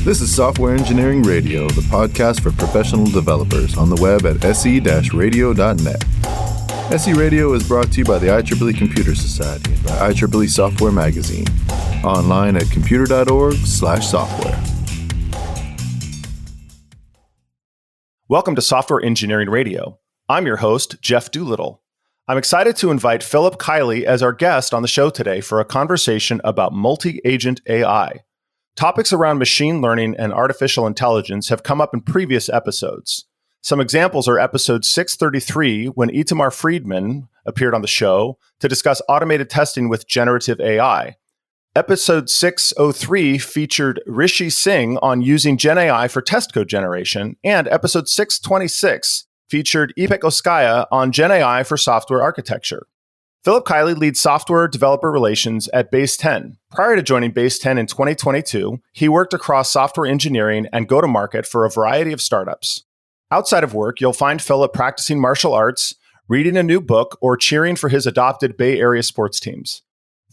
This is Software Engineering Radio, the podcast for professional developers on the web at se-radio.net. SE Radio is brought to you by the IEEE Computer Society and by IEEE Software Magazine. Online at computer.org/software. Welcome to Software Engineering Radio. I'm your host, Jeff Doolittle. I'm excited to invite Philip Kiely as our guest on the show today for a conversation about multi-agent AI. Topics around machine learning and artificial intelligence have come up in previous episodes. Some examples are episode 633, when Itamar Friedman appeared on the show to discuss automated testing with generative AI. Episode 603 featured Rishi Singh on using Gen AI for test code generation, and episode 626 featured Ipek Oskaya on Gen AI for software architecture. Philip Kiely leads software developer relations at Baseten. Prior to joining Baseten in 2022, he worked across software engineering and go-to-market for a variety of startups. Outside of work, you'll find Philip practicing martial arts, reading a new book, or cheering for his adopted Bay Area sports teams.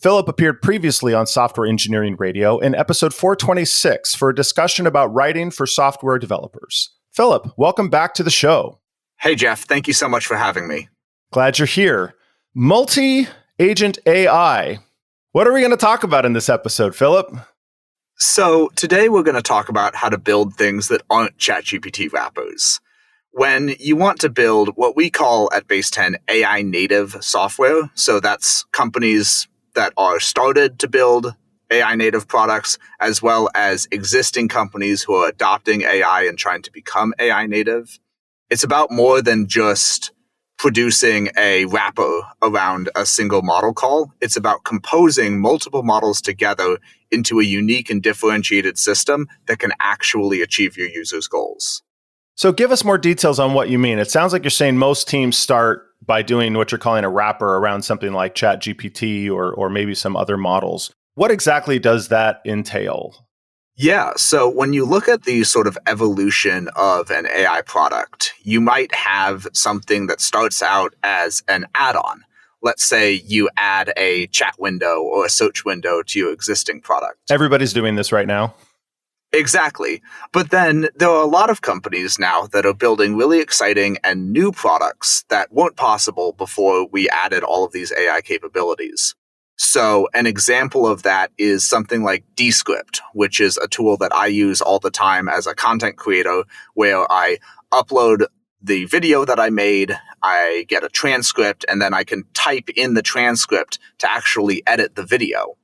Philip appeared previously on Software Engineering Radio in episode 426 for a discussion about writing for software developers. Philip, welcome back to the show. Hey, Jeff. Thank you so much for having me. Glad you're here. Multi-agent AI. What are we going to talk about in this episode, Philip? So today we're going to talk about how to build things that aren't ChatGPT wrappers. When you want to build what we call at Baseten AI native software, so that's companies that are started to build AI native products, as well as existing companies who are adopting AI and trying to become AI native. It's about more than just producing a wrapper around a single model call. It's about composing multiple models together into a unique and differentiated system that can actually achieve your users' goals. So give us more details on what you mean. It sounds like you're saying most teams start by doing what you're calling a wrapper around something like ChatGPT or maybe some other models. What exactly does that entail? Yeah, so when you look at the sort of evolution of an AI product, you might have something that starts out as an add-on. Let's say you add a chat window or a search window to your existing product. Everybody's doing this right now. Exactly. But then there are a lot of companies now that are building really exciting and new products that weren't possible before we added all of these AI capabilities. So an example of that is something like Descript, which is a tool that I use all the time as a content creator, where I upload the video that I made, I get a transcript, and then I can type in the transcript to actually edit the video.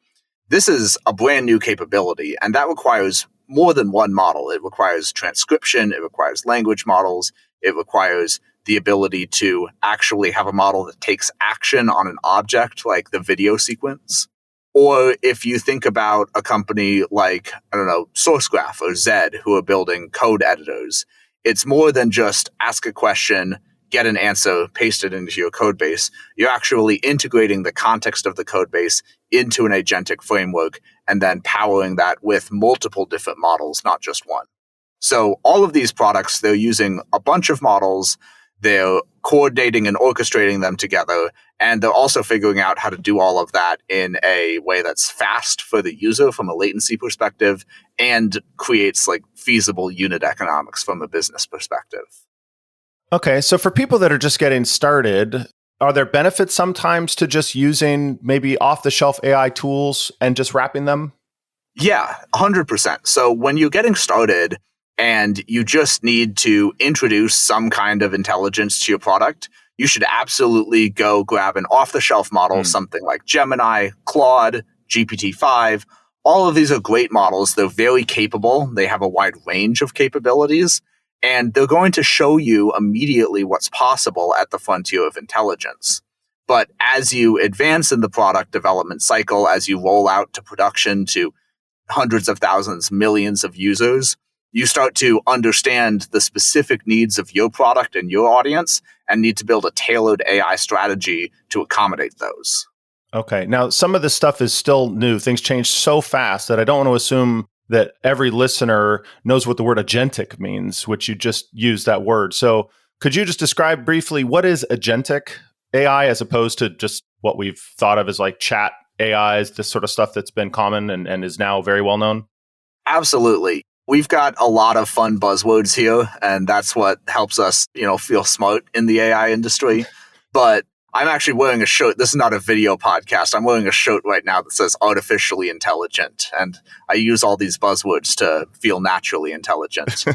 This is a brand new capability, and that requires more than one model. It requires transcription, it requires language models, it requires the ability to actually have a model that takes action on an object like the video sequence. Or if you think about a company like, SourceGraph or Zed, who are building code editors, it's more than just ask a question, get an answer, paste it into your code base. You're actually integrating the context of the code base into an agentic framework and then powering that with multiple different models, not just one. So all of these products, they're using a bunch of models. They're coordinating and orchestrating them together, and they're also figuring out how to do all of that in a way that's fast for the user from a latency perspective and creates feasible unit economics from a business perspective. Okay, so for people that are just getting started, are there benefits sometimes to just using maybe off-the-shelf AI tools and just wrapping them? Yeah, 100%. So when you're getting started, and you just need to introduce some kind of intelligence to your product, you should absolutely go grab an off-the-shelf model, something like Gemini, Claude, GPT-5. All of these are great models. They're very capable. They have a wide range of capabilities, and they're going to show you immediately what's possible at the frontier of intelligence. But as you advance in the product development cycle, as you roll out to production to hundreds of thousands, millions of users, you start to understand the specific needs of your product and your audience and need to build a tailored AI strategy to accommodate those. Okay. Now, some of this stuff is still new. Things change so fast that I don't want to assume that every listener knows what the word agentic means, which you just used that word. So could you just describe briefly what is agentic AI as opposed to just what we've thought of as chat AI, this sort of stuff that's been common and is now very well known? Absolutely. We've got a lot of fun buzzwords here, and that's what helps us, feel smart in the AI industry. But I'm actually wearing a shirt. This is not a video podcast. I'm wearing a shirt right now that says artificially intelligent, and I use all these buzzwords to feel naturally intelligent.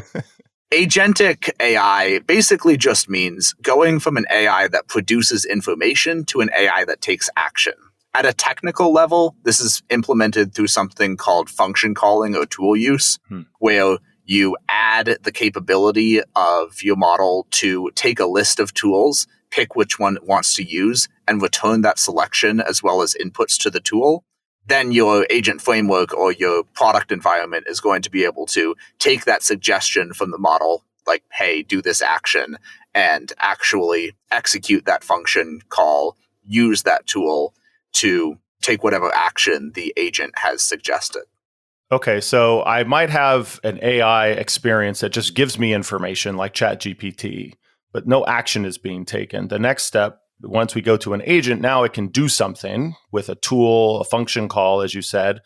Agentic AI basically just means going from an AI that produces information to an AI that takes action. At a technical level, this is implemented through something called function calling or tool use, where you add the capability of your model to take a list of tools, pick which one it wants to use, and return that selection as well as inputs to the tool. Then your agent framework or your product environment is going to be able to take that suggestion from the model, like, hey, do this action, and actually execute that function call, use that tool to take whatever action the agent has suggested. Okay, so I might have an AI experience that just gives me information like ChatGPT, but no action is being taken. The next step, once we go to an agent, now it can do something with a tool, a function call, as you said.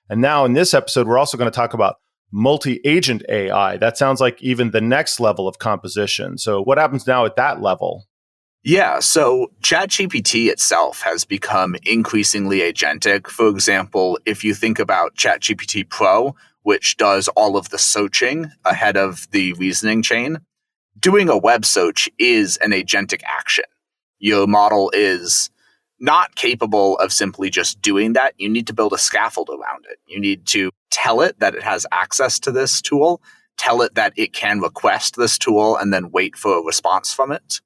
And now in this episode, we're also going to talk about multi-agent AI. That sounds like even the next level of composition. So what happens now at that level? Yeah, so ChatGPT itself has become increasingly agentic. For example, if you think about ChatGPT Pro, which does all of the searching ahead of the reasoning chain, doing a web search is an agentic action. Your model is not capable of simply just doing that. You need to build a scaffold around it. You need to tell it that it has access to this tool, tell it that it can request this tool, and then wait for a response from it.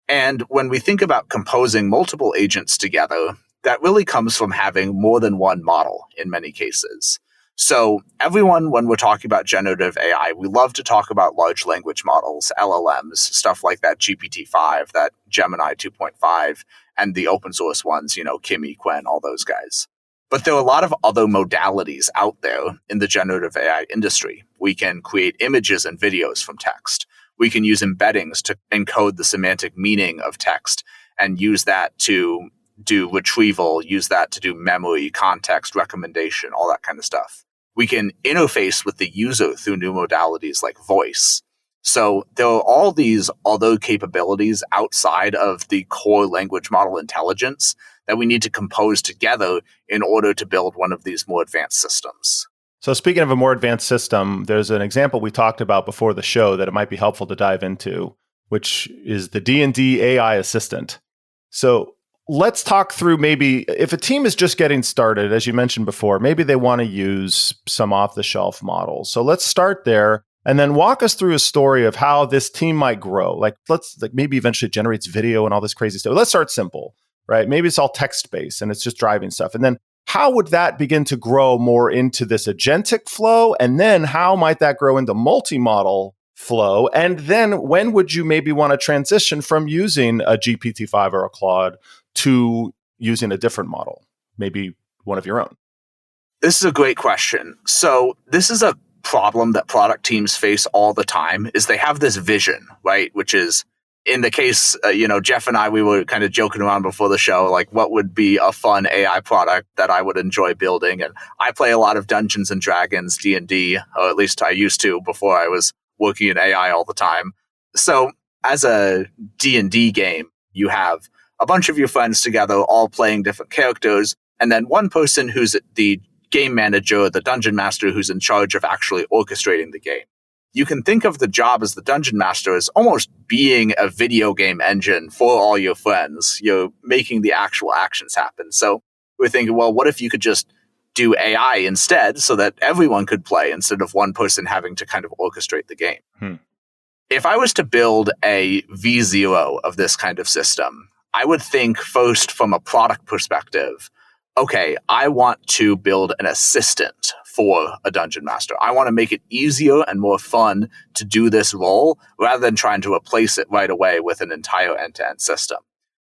And when we think about composing multiple agents together, that really comes from having more than one model in many cases. So everyone, when we're talking about generative AI, we love to talk about large language models, LLMs, stuff like that GPT-5, that Gemini 2.5, and the open source ones, Kiely, Qwen, all those guys. But there are a lot of other modalities out there in the generative AI industry. We can create images and videos from text. We can use embeddings to encode the semantic meaning of text and use that to do retrieval, use that to do memory, context, recommendation, all that kind of stuff. We can interface with the user through new modalities like voice. So there are all these other capabilities outside of the core language model intelligence that we need to compose together in order to build one of these more advanced systems. So speaking of a more advanced system, there's an example we talked about before the show that it might be helpful to dive into, which is the D&D AI assistant. So let's talk through maybe if a team is just getting started, as you mentioned before, maybe they want to use some off-the-shelf models. So let's start there and then walk us through a story of how this team might grow. Let's maybe eventually generates video and all this crazy stuff. Let's start simple, right? Maybe it's all text-based and it's just driving stuff. And then how would that begin to grow more into this agentic flow? And then how might that grow into multi-model flow? And then when would you maybe want to transition from using a GPT-5 or a Claude to using a different model, maybe one of your own? This is a great question. So this is a problem that product teams face all the time, is they have this vision, right? Which is, in the case, Jeff and I, we were kind of joking around before the show, like what would be a fun AI product that I would enjoy building. And I play a lot of Dungeons and Dragons, D&D, or at least I used to before I was working in AI all the time. So as a D&D game, you have a bunch of your friends together, all playing different characters, and then one person who's the game manager, the dungeon master, who's in charge of actually orchestrating the game. You can think of the job as the dungeon master as almost being a video game engine for all your friends. You're making the actual actions happen. So we're thinking, well, what if you could just do AI instead so that everyone could play instead of one person having to kind of orchestrate the game? If I was to build a V0 of this kind of system, I would think first from a product perspective, okay, I want to build an assistant for a dungeon master. I want to make it easier and more fun to do this role rather than trying to replace it right away with an entire end-to-end system.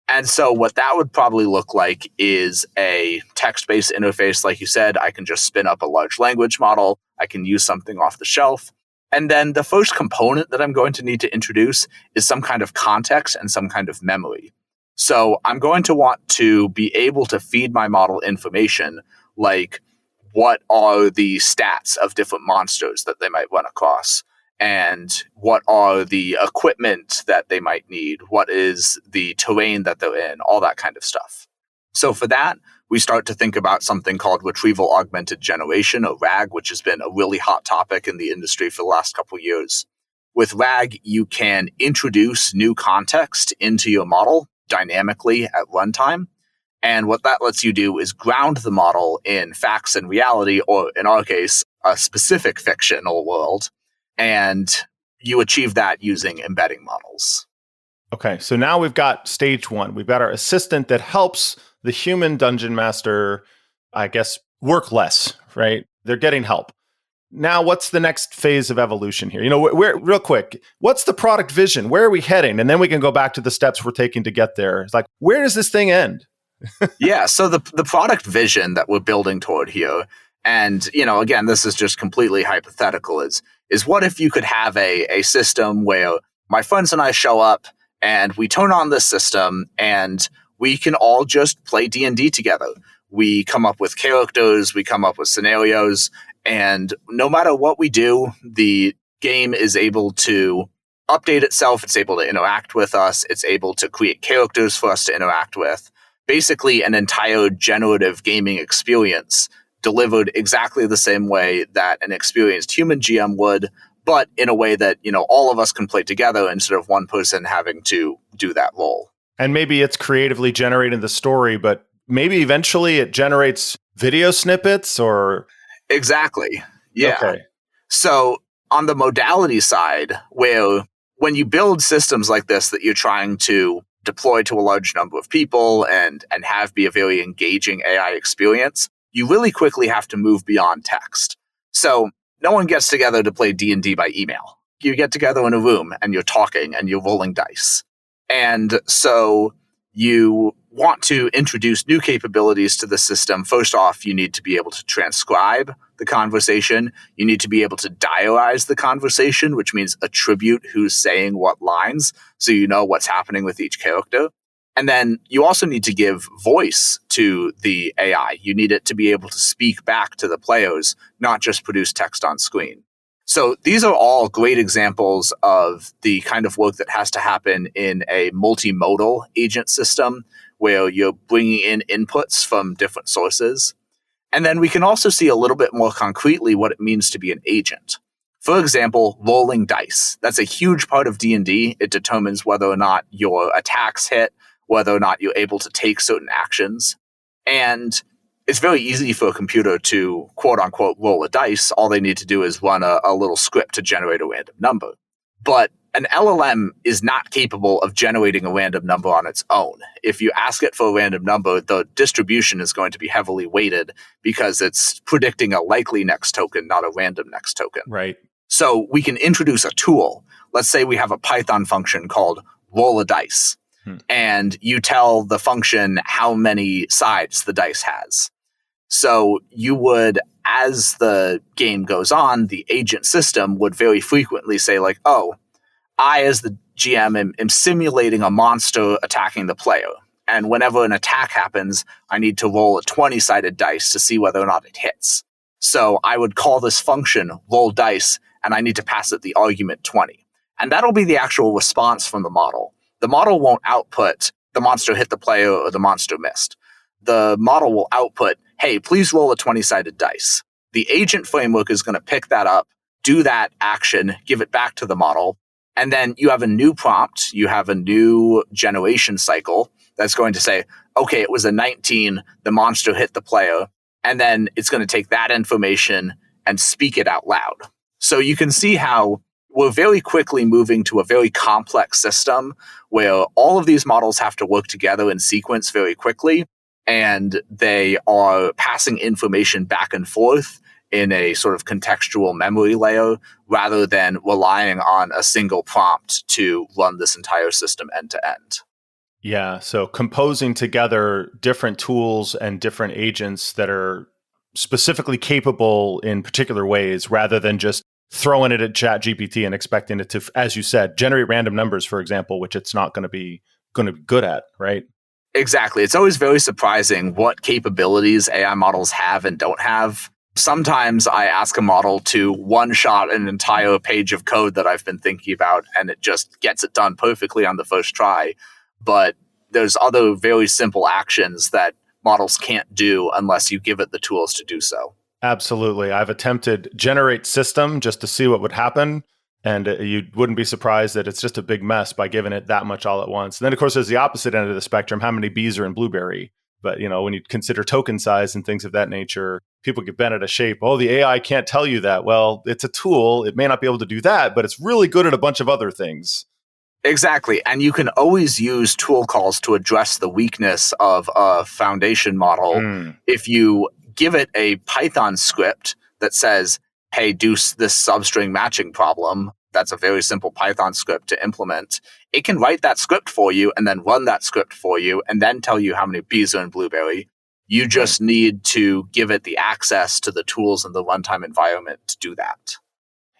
And so what that would probably look like is a text-based interface. Like you said, I can just spin up a large language model. I can use something off the shelf. And then the first component that I'm going to need to introduce is some kind of context and some kind of memory. So I'm going to want to be able to feed my model information like, what are the stats of different monsters that they might run across, and what are the equipment that they might need, what is the terrain that they're in, all that kind of stuff. So for that, we start to think about something called retrieval augmented generation, or RAG, which has been a really hot topic in the industry for the last couple of years. With RAG, you can introduce new context into your model dynamically at runtime. And what that lets you do is ground the model in facts and reality, or in our case, a specific fictional world. And you achieve that using embedding models. Okay, so now we've got stage one. We've got our assistant that helps the human dungeon master, I guess, work less, right? They're getting help. Now, what's the next phase of evolution here? Real quick, what's the product vision? Where are we heading? And then we can go back to the steps we're taking to get there. It's like, where does this thing end? Yeah, so the product vision that we're building toward here, and again, this is just completely hypothetical, is what if you could have a system where my friends and I show up and we turn on this system and we can all just play D&D together. We come up with characters, we come up with scenarios, and no matter what we do, the game is able to update itself, it's able to interact with us, it's able to create characters for us to interact with. Basically an entire generative gaming experience delivered exactly the same way that an experienced human GM would, but in a way that, all of us can play together instead of one person having to do that role. And maybe it's creatively generating the story, but maybe eventually it generates video snippets or... Exactly. Yeah. Okay. So on the modality side, where when you build systems like this that you're trying to deploy to a large number of people and have be a very engaging AI experience, you really quickly have to move beyond text. So no one gets together to play D&D by email. You get together in a room and you're talking and you're rolling dice. And so you want to introduce new capabilities to the system. First off, you need to be able to transcribe the conversation. You need to be able to diarize the conversation, which means attribute who's saying what lines, so you know what's happening with each character. And then you also need to give voice to the AI. You need it to be able to speak back to the players, not just produce text on screen. So these are all great examples of the kind of work that has to happen in a multimodal agent system where you're bringing in inputs from different sources. And then we can also see a little bit more concretely what it means to be an agent. For example, rolling dice. That's a huge part of D&D. It determines whether or not your attacks hit, whether or not you're able to take certain actions. And it's very easy for a computer to, quote unquote, roll a dice. All they need to do is run a little script to generate a random number. But an LLM is not capable of generating a random number on its own. If you ask it for a random number, the distribution is going to be heavily weighted because it's predicting a likely next token, not a random next token. Right. So we can introduce a tool. Let's say we have a Python function called roll a dice. And you tell the function how many sides the dice has. So you would, as the game goes on, the agent system would very frequently say like, oh, I as the GM am simulating a monster attacking the player. And whenever an attack happens, I need to roll a 20-sided dice to see whether or not it hits. So I would call this function roll dice, and I need to pass it the argument 20. And that'll be the actual response from the model. The model won't output the monster hit the player or the monster missed. The model will output, hey, please roll a 20-sided dice. The agent framework is going to pick that up, do that action, give it back to the model, and then you have a new prompt, you have a new generation cycle that's going to say, okay, it was a 19, the monster hit the player, and then it's going to take that information and speak it out loud. So you can see how we're very quickly moving to a very complex system where all of these models have to work together in sequence very quickly, and they are passing information back and forth in a sort of contextual memory layer rather than relying on a single prompt to run this entire system end to end. Yeah, so composing together different tools and different agents that are specifically capable in particular ways rather than just throwing it at ChatGPT and expecting it to, as you said, generate random numbers, for example, which it's not going to be good at, right? Exactly. It's always very surprising what capabilities AI models have and don't have. Sometimes I ask a model to one-shot an entire page of code that I've been thinking about, and it just gets it done perfectly on the first try. But there's other very simple actions that models can't do unless you give it the tools to do so. Absolutely. I've attempted generate system just to see what would happen. And you wouldn't be surprised that it's just a big mess by giving it that much all at once. And then, of course, there's the opposite end of the spectrum. How many bees are in blueberry? But, when you consider token size and things of that nature, people get bent out of shape. Oh, the AI can't tell you that. Well, it's a tool. It may not be able to do that, but it's really good at a bunch of other things. Exactly. And you can always use tool calls to address the weakness of a foundation model. If you give it a Python script that says, hey, do this substring matching problem, that's a very simple Python script to implement. It can write that script for you and then run that script for you and then tell you how many bees are in blueberry. You just need to give it the access to the tools in the runtime environment to do that.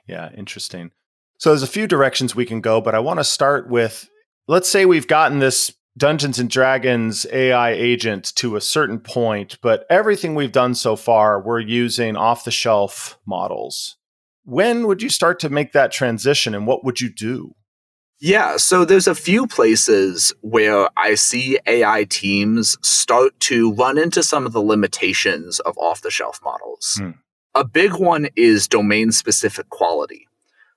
Yeah, interesting. So there's a few directions we can go, but I want to start with, let's say we've gotten this Dungeons and Dragons AI agent to a certain point, but everything we've done so far, we're using off-the-shelf models. When would you start to make that transition, and what would you do? Yeah, so there's a few places where I see AI teams start to run into some of the limitations of off-the-shelf models. A big one is domain-specific quality.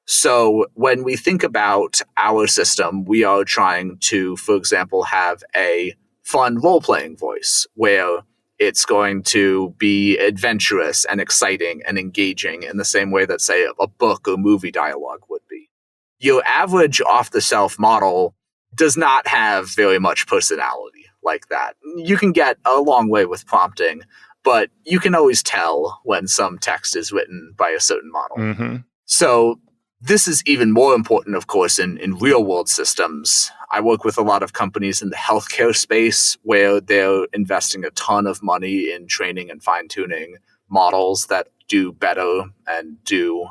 So when we think about our system, we are trying to, for example, have a fun role-playing voice where it's going to be adventurous and exciting and engaging in the same way that, say, a book or movie dialogue would be. Your average off-the-shelf model does not have very much personality like that. You can get a long way with prompting, but you can always tell when some text is written by a certain model. So this is even more important, of course, in real-world systems. I work with a lot of companies in the healthcare space where they're investing a ton of money in training and fine-tuning models that do better and do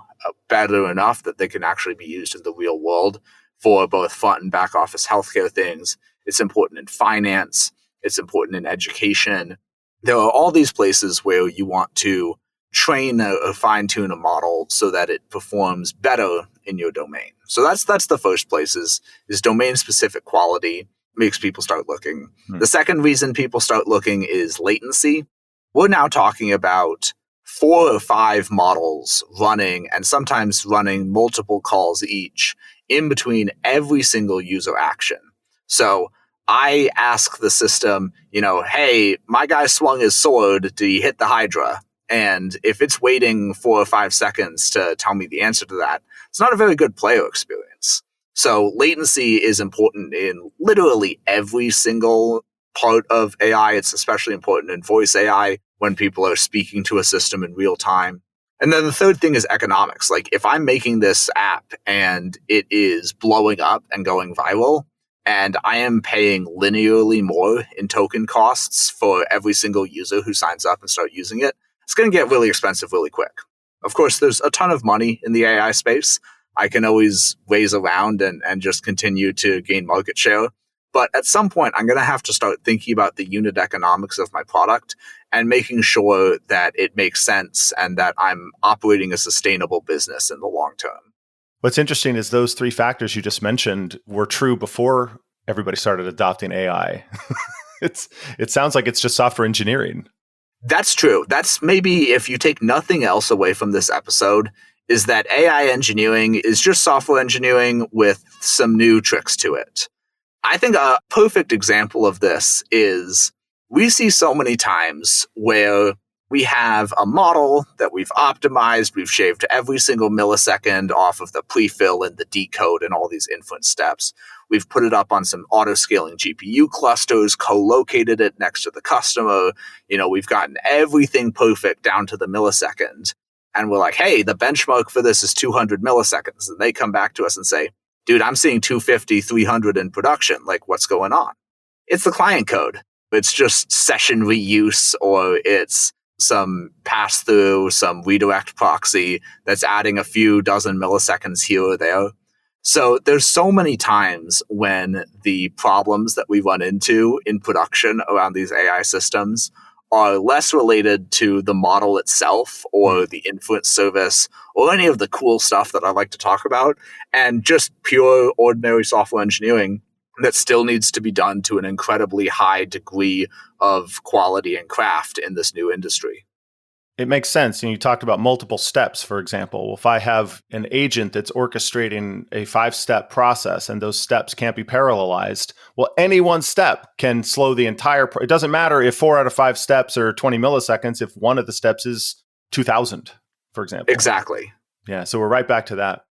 better enough that they can actually be used in the real world for both front and back office healthcare things. It's important in finance. It's important in education. There are all these places where you want to train or fine-tune a model so that it performs better in your domain. So that's the first place is domain-specific quality makes people start looking. The second reason people start looking is latency. We're now talking about 4 or 5 models running and sometimes running multiple calls each in between every single user action. So I ask the system, hey, my guy swung his sword. Did he hit the Hydra? And if it's waiting 4 or 5 seconds to tell me the answer to that, it's not a very good player experience. So latency is important in literally every single part of AI. It's especially important in voice AI when people are speaking to a system in real time. And then the third thing is economics. Like if I'm making this app and it is blowing up and going viral, and I am paying linearly more in token costs for every single user who signs up and start using it, it's going to get really expensive really quick. Of course, there's a ton of money in the AI space. I can always raise around and just continue to gain market share. But at some point, I'm going to have to start thinking about the unit economics of my product and making sure that it makes sense and that I'm operating a sustainable business in the long term. What's interesting is those 3 factors you just mentioned were true before everybody started adopting AI. It sounds like it's just software engineering. That's true. That's maybe, if you take nothing else away from this episode, is that AI engineering is just software engineering with some new tricks to it. I think a perfect example of this is we see so many times where we have a model that we've optimized, we've shaved every single millisecond off of the prefill and the decode and all these inference steps. We've put it up on some auto-scaling GPU clusters, co-located it next to the customer. We've gotten everything perfect down to the millisecond. And we're like, hey, the benchmark for this is 200 milliseconds. And they come back to us and say, dude, I'm seeing 250, 300 in production. Like, what's going on? It's the client code. It's just session reuse, or it's some pass-through, some redirect proxy that's adding a few dozen milliseconds here or there. So there's so many times when the problems that we run into in production around these AI systems are less related to the model itself or the inference service or any of the cool stuff that I like to talk about, and just pure ordinary software engineering that still needs to be done to an incredibly high degree of quality and craft in this new industry. It makes sense. And you talked about multiple steps, for example. Well, if I have an agent that's orchestrating a 5-step process and those steps can't be parallelized, well, any one step can slow the entire. It doesn't matter if 4 out of 5 steps are 20 milliseconds, if one of the steps is 2,000, for example. Exactly. Yeah. So we're right back to that.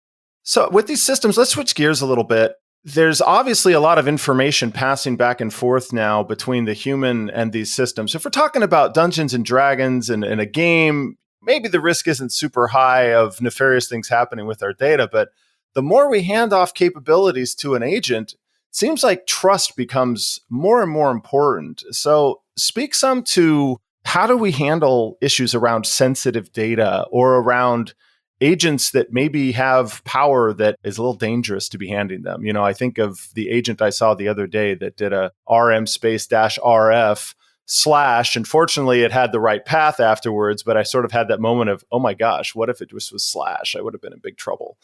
So with these systems, let's switch gears a little bit. There's obviously a lot of information passing back and forth now between the human and these systems. If we're talking about Dungeons and Dragons and a game, maybe the risk isn't super high of nefarious things happening with our data, but the more we hand off capabilities to an agent, it seems like trust becomes more and more important. So speak some to how do we handle issues around sensitive data or around agents that maybe have power that is a little dangerous to be handing them. You know, I think of the agent I saw the other day that did a RM space dash RF slash. Unfortunately, it had the right path afterwards, but I sort of had that moment of, oh my gosh, what if it just was slash? I would have been in big trouble.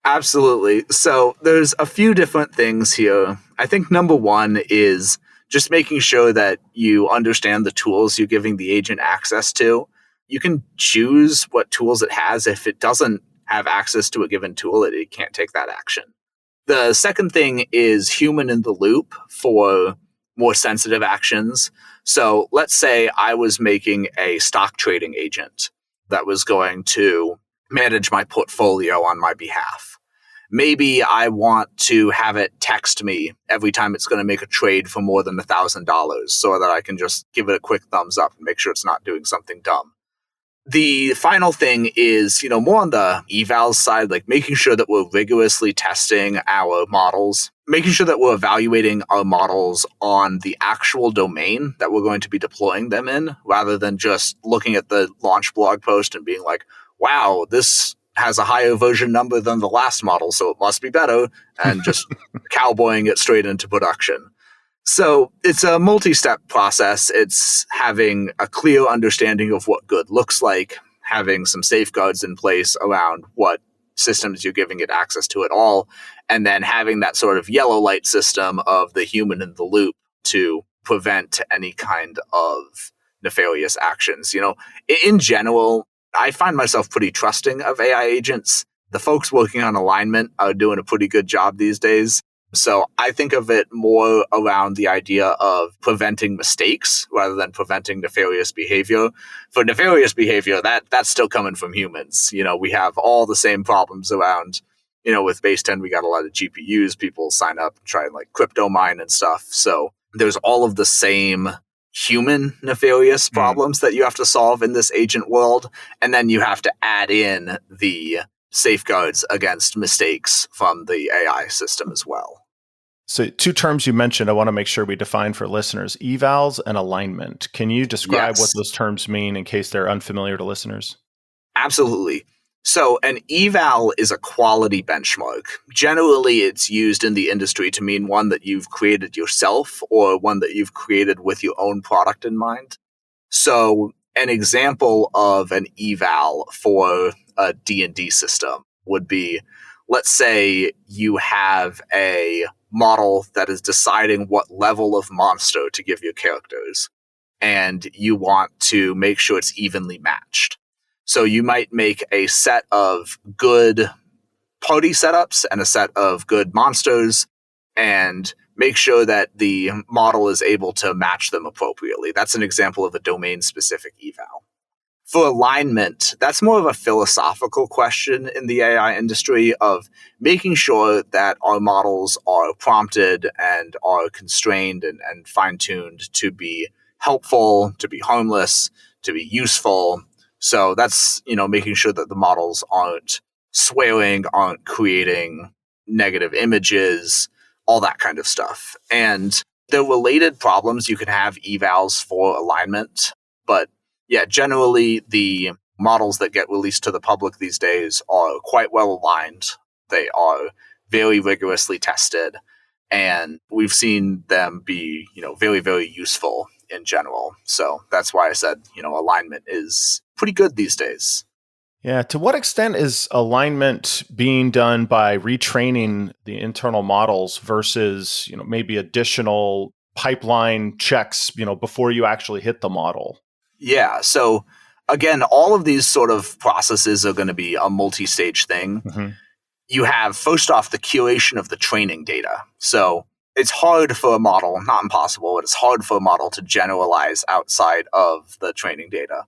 Absolutely. So there's a few different things here. I think number one is just making sure that you understand the tools you're giving the agent access to. You can choose what tools it has. If it doesn't have access to a given tool, it can't take that action. The second thing is human in the loop for more sensitive actions. So let's say I was making a stock trading agent that was going to manage my portfolio on my behalf. Maybe I want to have it text me every time it's going to make a trade for more than $1,000 so that I can just give it a quick thumbs up and make sure it's not doing something dumb. The final thing is, more on the evals side, like making sure that we're rigorously testing our models, making sure that we're evaluating our models on the actual domain that we're going to be deploying them in, rather than just looking at the launch blog post and being like, wow, this has a higher version number than the last model, so it must be better, and just cowboying it straight into production. So it's a multi-step process. It's having a clear understanding of what good looks like, having some safeguards in place around what systems you're giving it access to at all, and then having that sort of yellow light system of the human in the loop to prevent any kind of nefarious actions. In general, I find myself pretty trusting of AI agents. The folks working on alignment are doing a pretty good job these days. So I think of it more around the idea of preventing mistakes rather than preventing nefarious behavior. For nefarious behavior, that's still coming from humans. We have all the same problems around, with Baseten, we got a lot of GPUs. People sign up and try and crypto mine and stuff. So there's all of the same human nefarious problems that you have to solve in this agent world. And then you have to add in the safeguards against mistakes from the AI system as well. So 2 terms you mentioned, I want to make sure we define for listeners, evals and alignment. Can you describe what those terms mean in case they're unfamiliar to listeners? Absolutely. So an eval is a quality benchmark. Generally, it's used in the industry to mean one that you've created yourself or one that you've created with your own product in mind. So an example of an eval for a D&D system would be, let's say you have a model that is deciding what level of monster to give your characters, and you want to make sure it's evenly matched. So you might make a set of good party setups and a set of good monsters and make sure that the model is able to match them appropriately. That's an example of a domain-specific eval. For alignment, that's more of a philosophical question in the AI industry of making sure that our models are prompted and are constrained and fine-tuned to be helpful, to be harmless, to be useful. So that's, making sure that the models aren't swearing, aren't creating negative images, all that kind of stuff. And the related problems, you can have evals for alignment, but yeah, generally the models that get released to the public these days are quite well aligned. They are very rigorously tested, and we've seen them be, very, very useful in general. So that's why I said, alignment is pretty good these days. Yeah. To what extent is alignment being done by retraining the internal models versus, maybe additional pipeline checks, before you actually hit the model? Yeah. So again, all of these sort of processes are going to be a multi-stage thing. Mm-hmm. You have, first off, the curation of the training data. So it's hard for a model, not impossible, but it's hard for a model to generalize outside of the training data.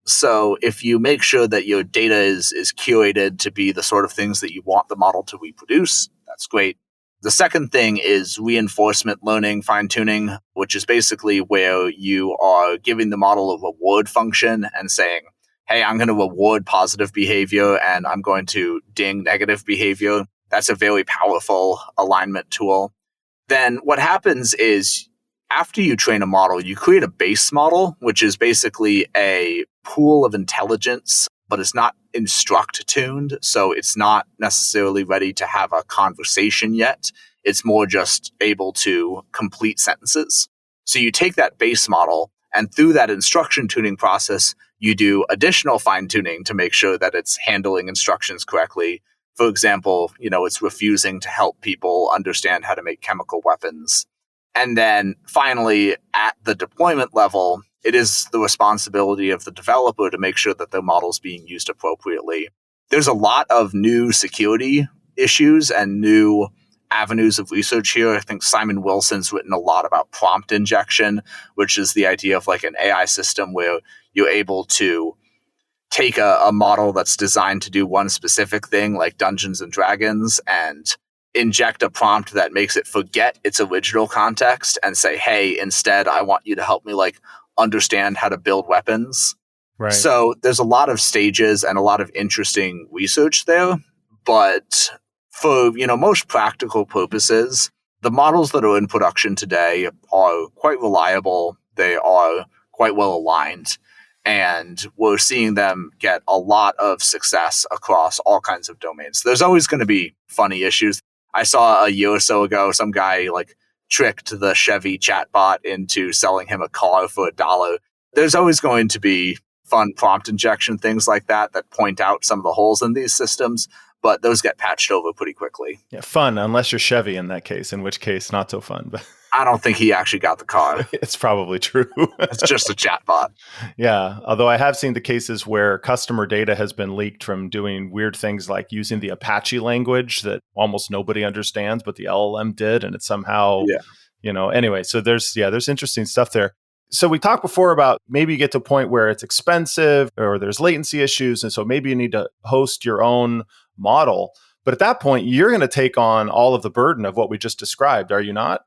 So if you make sure that your data is curated to be the sort of things that you want the model to reproduce, that's great. The second thing is reinforcement learning, fine-tuning, which is basically where you are giving the model a reward function and saying, hey, I'm going to reward positive behavior and I'm going to ding negative behavior. That's a very powerful alignment tool. Then what happens is after you train a model, you create a base model, which is basically a pool of intelligence, but it's not instruct tuned. So it's not necessarily ready to have a conversation yet. It's more just able to complete sentences. So you take that base model and through that instruction tuning process, you do additional fine tuning to make sure that it's handling instructions correctly. For example, it's refusing to help people understand how to make chemical weapons. And then finally, at the deployment level, it is the responsibility of the developer to make sure that their model is being used appropriately. There's a lot of new security issues and new avenues of research here. I think Simon Wilson's written a lot about prompt injection, which is the idea of like an AI system where you're able to take a model that's designed to do one specific thing, like Dungeons and Dragons, and inject a prompt that makes it forget its original context and say, hey, instead, I want you to help me understand how to build weapons. Right. So there's a lot of stages and a lot of interesting research there. But for, most practical purposes, the models that are in production today are quite reliable. They are quite well aligned. And we're seeing them get a lot of success across all kinds of domains. There's always going to be funny issues. I saw a year or so ago, some guy tricked the Chevy chatbot into selling him a car for $1. There's always going to be fun prompt injection things like that point out some of the holes in these systems, but those get patched over pretty quickly. Yeah, fun, unless you're Chevy in that case, in which case not so fun. But I don't think he actually got the car. It's probably true. It's just a chatbot. Yeah, although I have seen the cases where customer data has been leaked from doing weird things like using the Apache language that almost nobody understands, but the LLM did, and it somehow, anyway. So there's interesting stuff there. So we talked before about maybe you get to a point where it's expensive or there's latency issues, and so maybe you need to host your own model. But at that point, you're going to take on all of the burden of what we just described, are you not?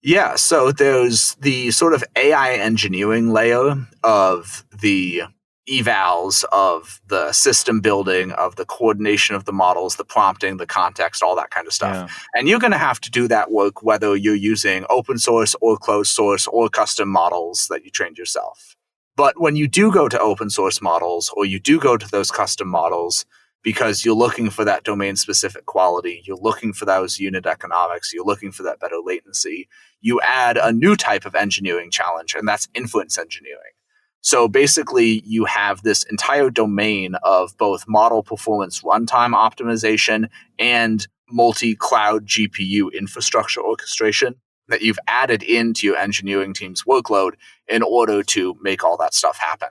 Yeah, so there's the sort of AI engineering layer of the evals, of the system building, of the coordination of the models, the prompting, the context, all that kind of stuff. Yeah. And you're going to have to do that work whether you're using open source or closed source or custom models that you trained yourself. But when you do go to open source models or you do go to those custom models, because you're looking for that domain-specific quality, you're looking for those unit economics, you're looking for that better latency, you add a new type of engineering challenge, and that's inference engineering. So basically, you have this entire domain of both model performance runtime optimization and multi-cloud GPU infrastructure orchestration that you've added into your engineering team's workload in order to make all that stuff happen.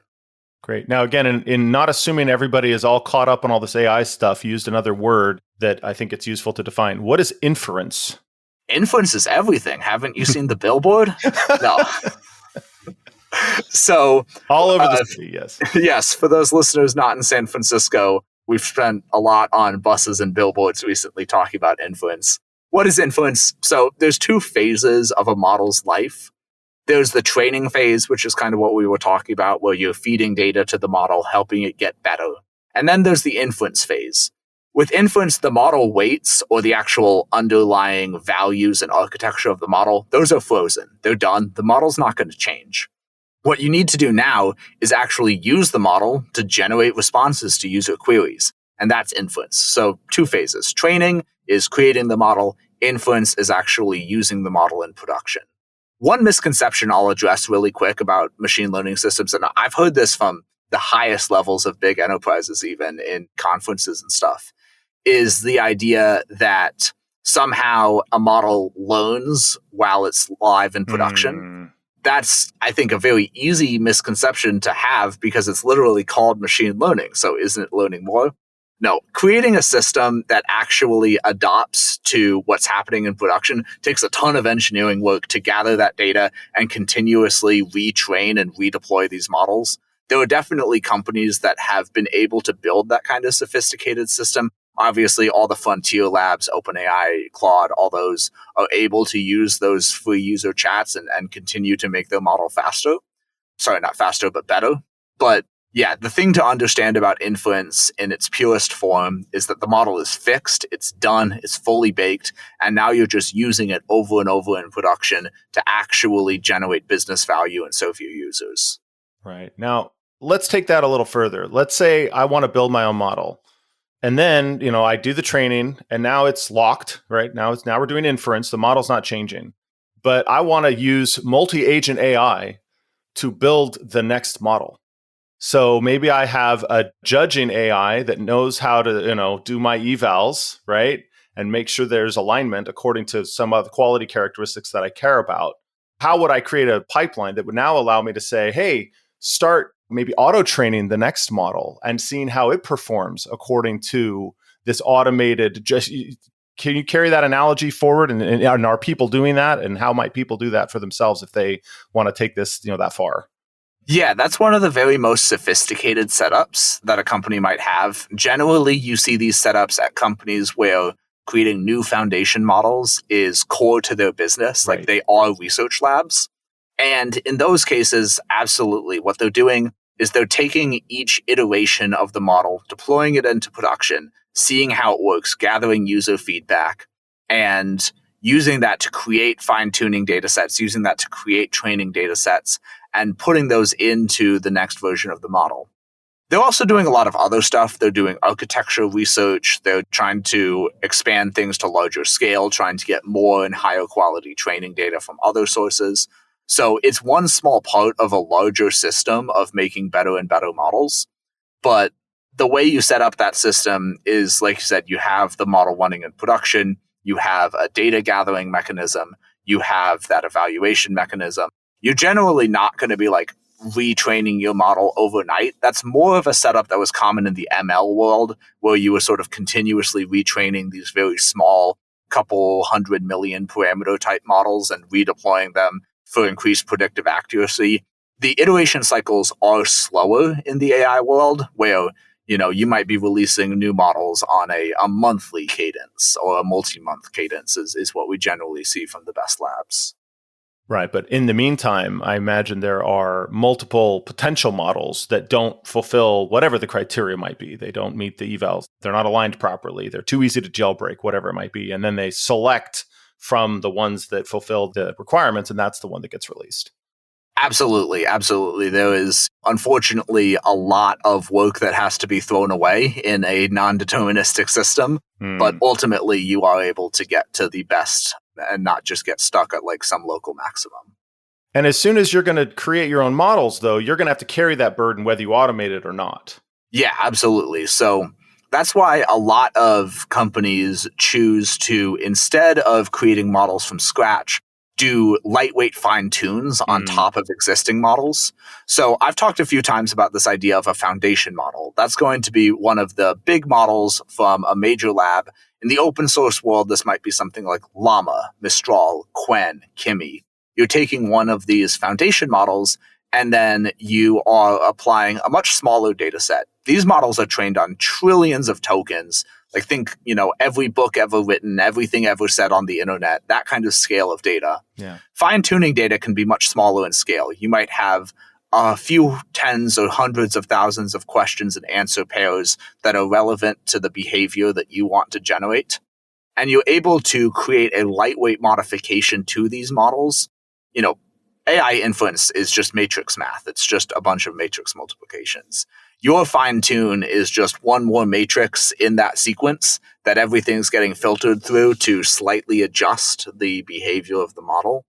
Great. Now, again, in not assuming everybody is all caught up on all this AI stuff, you used another word that I think it's useful to define. What is inference? Inference is everything. Haven't you seen the billboard? No. So all over the city, yes. Yes, for those listeners not in San Francisco, we've spent a lot on buses and billboards recently talking about inference. What is inference? So there's two phases of a model's life. There's the training phase, which is kind of what we were talking about, where you're feeding data to the model, helping it get better. And then there's the inference phase. With inference, the model weights, or the actual underlying values and architecture of the model, those are frozen. They're done. The model's not going to change. What you need to do now is actually use the model to generate responses to user queries. And that's inference. So two phases. Training is creating the model. Inference is actually using the model in production. One misconception I'll address really quick about machine learning systems, and I've heard this from the highest levels of big enterprises, even in conferences and stuff, is the idea that somehow a model learns while it's live in production. That's, I think, a very easy misconception to have because it's literally called machine learning. So isn't it learning more? No, creating a system that actually adopts to what's happening in production takes a ton of engineering work to gather that data and continuously retrain and redeploy these models. There are definitely companies that have been able to build that kind of sophisticated system. Obviously, all the frontier labs, OpenAI, Claude, all those are able to use those free user chats and continue to make their model faster. Sorry, not faster, but better. But yeah, the thing to understand about inference in its purest form is that the model is fixed, it's done, it's fully baked, and now you're just using it over and over in production to actually generate business value and serve your users. Right. Now, let's take that a little further. Let's say I want to build my own model. And then, I do the training and now it's locked, right? Now we're doing inference. The model's not changing. But I want to use multi-agent AI to build the next model. So maybe I have a judging AI that knows how to, do my evals, right? And make sure there's alignment according to some of the quality characteristics that I care about. How would I create a pipeline that would now allow me to say, hey, start maybe auto-training the next model and seeing how it performs according to this automated, can you carry that analogy forward? And are people doing that? And how might people do that for themselves if they want to take this, that far? Yeah, that's one of the very most sophisticated setups that a company might have. Generally, you see these setups at companies where creating new foundation models is core to their business, Right. like they are research labs. And in those cases, absolutely, what they're doing is they're taking each iteration of the model, deploying it into production, seeing how it works, gathering user feedback, and using that to create fine-tuning data sets, using that to create training data sets, and putting those into the next version of the model. They're also doing a lot of other stuff. They're doing architecture research. They're trying to expand things to larger scale, trying to get more and higher quality training data from other sources. So it's one small part of a larger system of making better and better models. But the way you set up that system is, like you said, you have the model running in production, you have a data gathering mechanism, you have that evaluation mechanism. You're generally not going to be like retraining your model overnight. That's more of a setup that was common in the ML world, where you were sort of continuously retraining these very small, couple 100 million parameter type models and redeploying them for increased predictive accuracy. The iteration cycles are slower in the AI world, where you might be releasing new models on a monthly cadence or a multi-month cadence is what we generally see from the best labs. Right. But in the meantime, I imagine there are multiple potential models that don't fulfill whatever the criteria might be. They don't meet the evals. They're not aligned properly. They're too easy to jailbreak, whatever it might be. And then they select from the ones that fulfill the requirements, and that's the one that gets released. Absolutely, absolutely. There is, unfortunately, a lot of work that has to be thrown away in a non-deterministic system, but ultimately you are able to get to the best and not just get stuck at like some local maximum. And as soon as you're going to create your own models, though, you're going to have to carry that burden whether you automate it or not. Yeah, absolutely. So that's why a lot of companies choose to, instead of creating models from scratch, do lightweight fine tunes on top of existing models. So I've talked a few times about this idea of a foundation model. That's going to be one of the big models from a major lab. In the open source world, this might be something like Llama, Mistral, Qwen, Kimi. You're taking one of these foundation models and then you are applying a much smaller data set. These models are trained on trillions of tokens. Like think, every book ever written, everything ever said on the internet, that kind of scale of data. Yeah. Fine-tuning data can be much smaller in scale. You might have a few tens or hundreds of thousands of questions and answer pairs that are relevant to the behavior that you want to generate. And you're able to create a lightweight modification to these models. AI inference is just matrix math. It's just a bunch of matrix multiplications. Your fine-tune is just one more matrix in that sequence that everything's getting filtered through to slightly adjust the behavior of the model.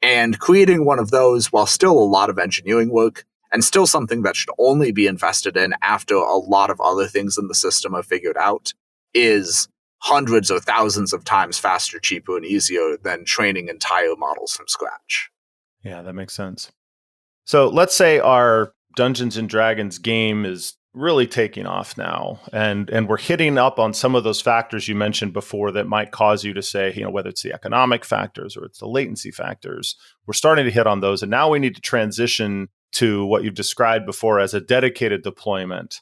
And creating one of those, while still a lot of engineering work, and still something that should only be invested in after a lot of other things in the system are figured out, is hundreds or thousands of times faster, cheaper, and easier than training entire models from scratch. Yeah, that makes sense. So let's say our Dungeons and Dragons game is really taking off now, and we're hitting up on some of those factors you mentioned before that might cause you to say, whether it's the economic factors or it's the latency factors, we're starting to hit on those. And now we need to transition to what you've described before as a dedicated deployment.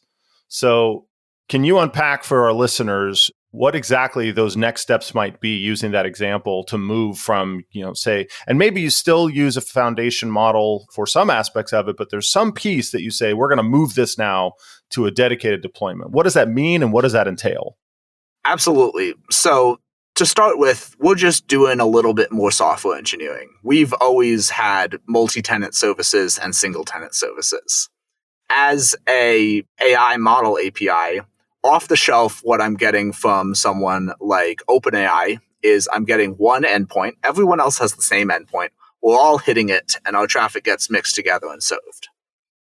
So can you unpack for our listeners what exactly those next steps might be using that example to move from, say, and maybe you still use a foundation model for some aspects of it, but there's some piece that you say, we're going to move this now to a dedicated deployment. What does that mean and what does that entail? Absolutely. So to start with, we're just doing a little bit more software engineering. We've always had multi-tenant services and single-tenant services. As a AI model API, off the shelf, what I'm getting from someone like OpenAI is I'm getting one endpoint. Everyone else has the same endpoint. We're all hitting it, and our traffic gets mixed together and served.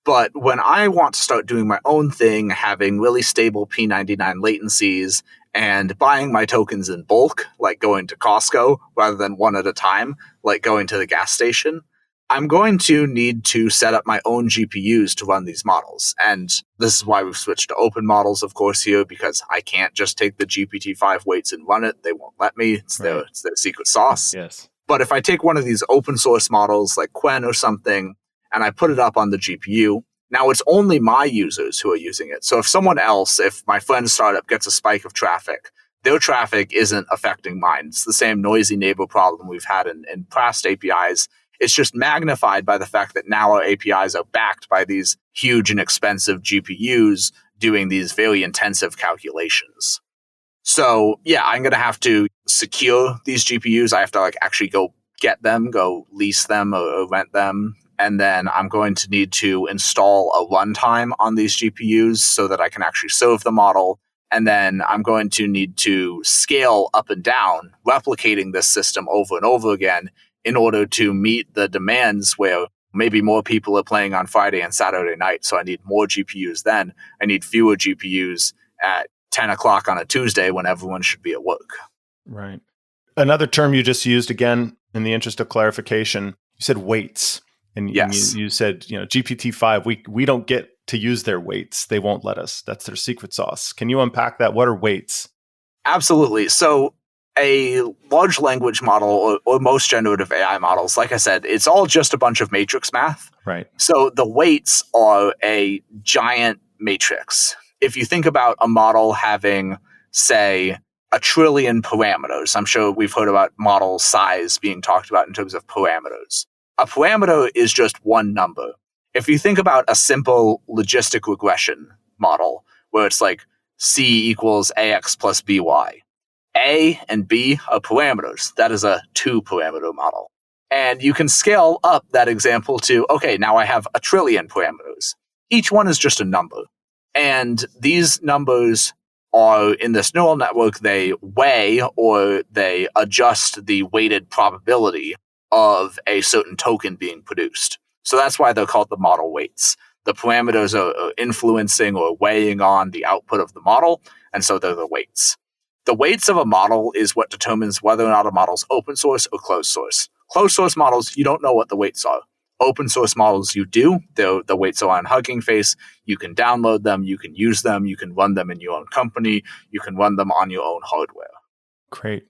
But when I want to start doing my own thing, having really stable P99 latencies and buying my tokens in bulk, like going to Costco rather than one at a time, like going to the gas station, I'm going to need to set up my own GPUs to run these models. And this is why we've switched to open models, of course, here, because I can't just take the GPT-5 weights and run it. They won't let me. It's their secret sauce. Yes. But if I take one of these open source models like Quen or something, and I put it up on the GPU, now it's only my users who are using it. So if someone else, if my friend's startup gets a spike of traffic, their traffic isn't affecting mine. It's the same noisy neighbor problem we've had in past APIs. It's just magnified by the fact that now our APIs are backed by these huge and expensive GPUs doing these very intensive calculations. So yeah, I'm going to have to secure these GPUs. I have to actually go get them, go lease them or rent them. And then I'm going to need to install a runtime on these GPUs so that I can actually serve the model. And then I'm going to need to scale up and down, replicating this system over and over again in order to meet the demands where maybe more people are playing on Friday and Saturday night. So I need more GPUs then. I need fewer GPUs at 10 o'clock on a Tuesday when everyone should be at work. Right. Another term you just used, again, in the interest of clarification, you said weights. And yes. you said, GPT-5, we don't get to use their weights. They won't let us. That's their secret sauce. Can you unpack that? What are weights? Absolutely. So a large language model or most generative AI models, like I said, it's all just a bunch of matrix math. Right. So the weights are a giant matrix. If you think about a model having, say, 1 trillion parameters, I'm sure we've heard about model size being talked about in terms of parameters. A parameter is just one number. If you think about a simple logistic regression model where it's like C equals AX plus BY, A and B are parameters. That is a 2-parameter model. And you can scale up that example to, okay, now I have 1 trillion parameters. Each one is just a number. And these numbers are in this neural network, they weigh or they adjust the weighted probability of a certain token being produced. So that's why they're called the model weights. The parameters are influencing or weighing on the output of the model, and so they're the weights. The weights of a model is what determines whether or not a model is open source or closed source. Closed source models, you don't know what the weights are. Open source models, you do. The weights are on Hugging Face. You can download them, you can use them, you can run them in your own company, you can run them on your own hardware. Great.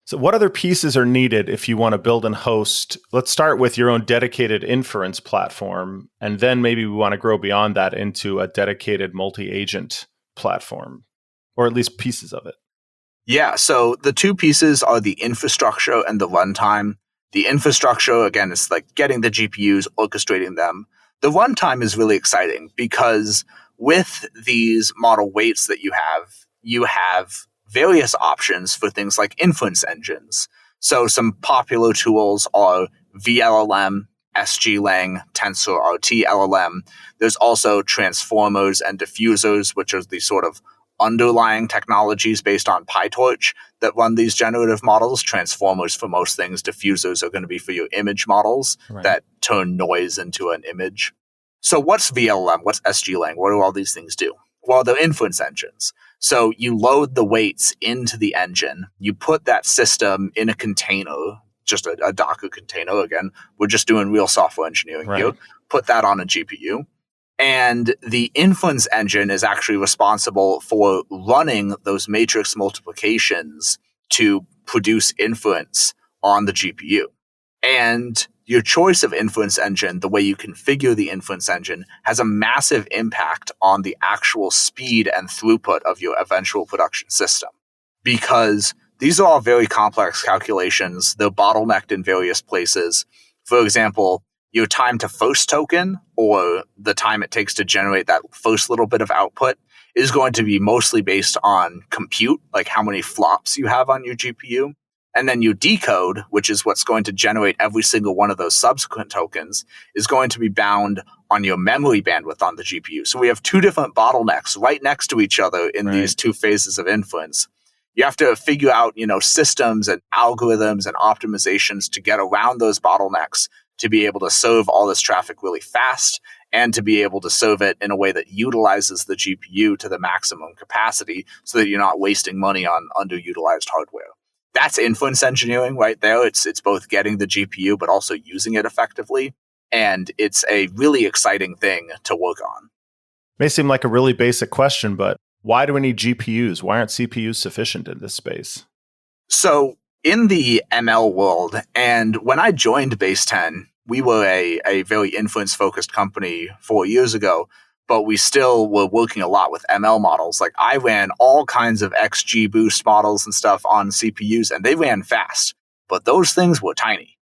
So what other pieces are needed if you want to build and host? Let's start with your own dedicated inference platform, and then maybe we want to grow beyond that into a dedicated multi-agent platform, or at least pieces of it. Yeah, so the two pieces are the infrastructure and the runtime. The infrastructure, again, is like getting the GPUs, orchestrating them. The runtime is really exciting because with these model weights that you have various options for things like inference engines. So some popular tools are VLLM, SGLang, TensorRT LLM. There's also transformers and diffusers, which are the sort of underlying technologies based on PyTorch that run these generative models. Transformers for most things, diffusers are going to be for your image models that turn noise into an image. So what's VLM? What's SGLang? What do all these things do? Well, they're inference engines. So you load the weights into the engine, you put that system in a container, just a Docker container. Again, we're just doing real software engineering here. Put that on a GPU. And the inference engine is actually responsible for running those matrix multiplications to produce inference on the GPU. And your choice of inference engine, the way you configure the inference engine, has a massive impact on the actual speed and throughput of your eventual production system. Because these are all very complex calculations. They're bottlenecked in various places. For example, your time to first token, or the time it takes to generate that first little bit of output, is going to be mostly based on compute, like how many flops you have on your GPU. And then your decode, which is what's going to generate every single one of those subsequent tokens, is going to be bound on your memory bandwidth on the GPU. So we have two different bottlenecks right next to each other in these two phases of inference. You have to figure out, systems and algorithms and optimizations to get around those bottlenecks to be able to serve all this traffic really fast and to be able to serve it in a way that utilizes the GPU to the maximum capacity so that you're not wasting money on underutilized hardware. That's inference engineering right there. It's both getting the GPU, but also using it effectively. And it's a really exciting thing to work on. May seem like a really basic question, but why do we need GPUs? Why aren't CPUs sufficient in this space? So in the ML world, and when I joined Baseten, we were a very inference-focused company 4 years ago, but we still were working a lot with ML models. Like I ran all kinds of XGBoost models and stuff on CPUs, and they ran fast, but those things were tiny.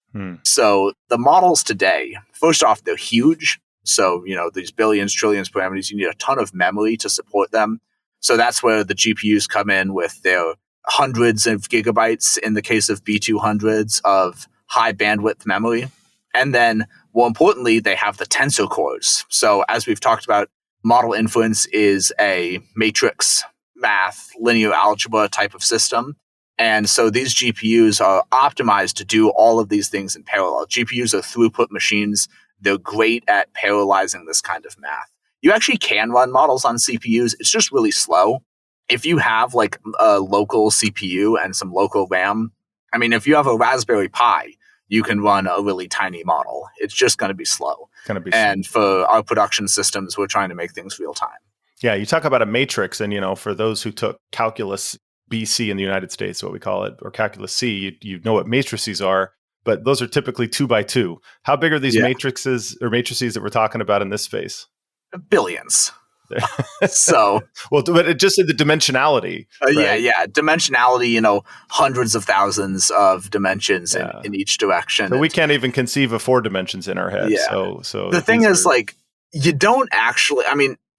So the models today, first off, they're huge. So, these billions, trillions parameters, you need a ton of memory to support them. So that's where the GPUs come in with their hundreds of gigabytes in the case of B200s of high bandwidth memory. And then, more importantly, they have the tensor cores. So as we've talked about, model inference is a matrix math, linear algebra type of system. And so these GPUs are optimized to do all of these things in parallel. GPUs are throughput machines. They're great at parallelizing this kind of math. You actually can run models on CPUs. It's just really slow. If you have like a local CPU and some local RAM, if you have a Raspberry Pi, you can run a really tiny model. It's just going to be slow. And for our production systems, we're trying to make things real time. Yeah, you talk about a matrix, and for those who took calculus BC in the United States, what we call it, or calculus C, you know what matrices are, but those are typically 2 by 2. How big are these matrices that we're talking about in this space? Billions. So, well, but it just said the dimensionality. Right? Yeah. Dimensionality, hundreds of thousands of dimensions in each direction. So we can't even conceive of 4 dimensions in our head. Yeah. So the thing is, you don't actually,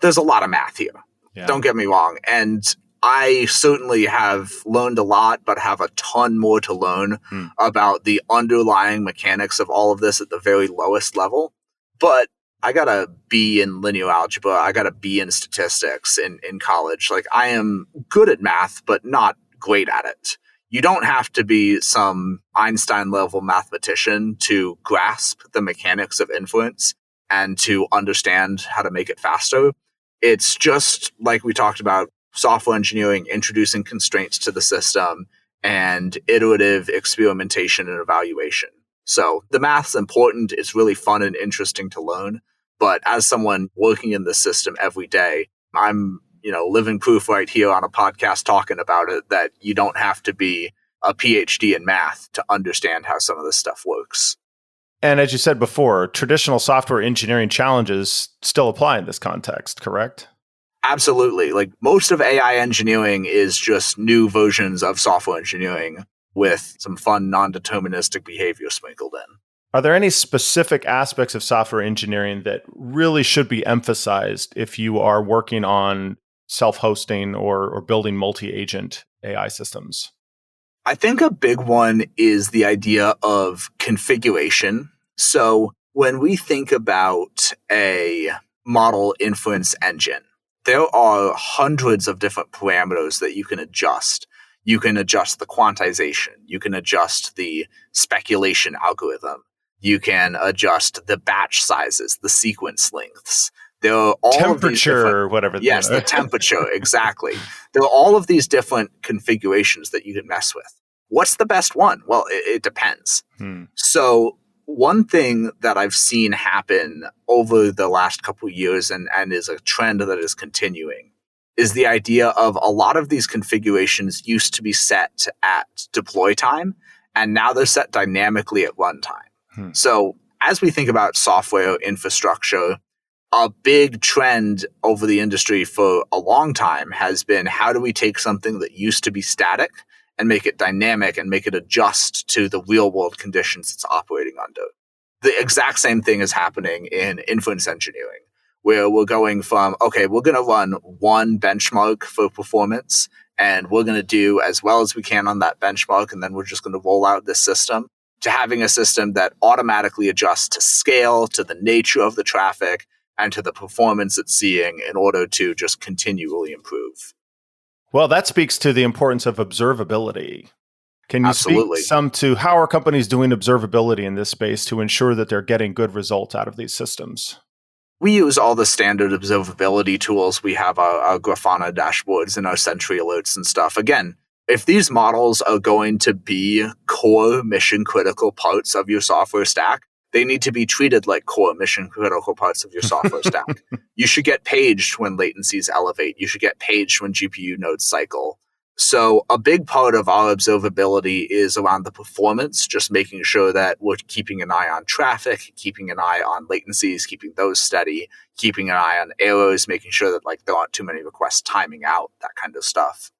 there's a lot of math here. Yeah. Don't get me wrong. And I certainly have learned a lot, but have a ton more to learn about the underlying mechanics of all of this at the very lowest level. But I got a B in linear algebra. I got a B in statistics in college. I am good at math, but not great at it. You don't have to be some Einstein-level mathematician to grasp the mechanics of inference and to understand how to make it faster. It's just like we talked about, software engineering, introducing constraints to the system, and iterative experimentation and evaluation. So the math's important. It's really fun and interesting to learn. But as someone working in this system every day, I'm, living proof right here on a podcast talking about it, that you don't have to be a PhD in math to understand how some of this stuff works. And as you said before, traditional software engineering challenges still apply in this context, correct? Absolutely. Most of AI engineering is just new versions of software engineering with some fun non-deterministic behavior sprinkled in. Are there any specific aspects of software engineering that really should be emphasized if you are working on self-hosting or building multi-agent AI systems? I think a big one is the idea of configuration. So when we think about a model inference engine, there are hundreds of different parameters that you can adjust. You can adjust the quantization. You can adjust the speculation algorithm. You can adjust the batch sizes, the sequence lengths. There are all of these different, Temperature, whatever. yes, the temperature, exactly. There are all of these different configurations that you can mess with. What's the best one? Well, it depends. So one thing that I've seen happen over the last couple of years and is a trend that is continuing is the idea of a lot of these configurations used to be set at deploy time, and now they're set dynamically at runtime. So as we think about software infrastructure, a big trend over the industry for a long time has been, how do we take something that used to be static and make it dynamic and make it adjust to the real world conditions it's operating under? The exact same thing is happening in inference engineering, where we're going from, okay, we're going to run one benchmark for performance, and we're going to do as well as we can on that benchmark, and then we're just going to roll out this system, to having a system that automatically adjusts to scale, to the nature of the traffic, and to the performance it's seeing in order to just continually improve. Well, that speaks to the importance of observability. Can you Absolutely. speak some to how are companies doing observability in this space to ensure that they're getting good results out of these systems? We use all the standard observability tools. We have our Grafana dashboards and our Sentry alerts and stuff. Again, if these models are going to be core mission critical parts of your software stack, they need to be treated like core mission critical parts of your software stack. You should get paged when latencies elevate. You should get paged when GPU nodes cycle. So a big part of our observability is around the performance, just making sure that we're keeping an eye on traffic, keeping an eye on latencies, keeping those steady, keeping an eye on errors, making sure that there aren't too many requests timing out, that kind of stuff.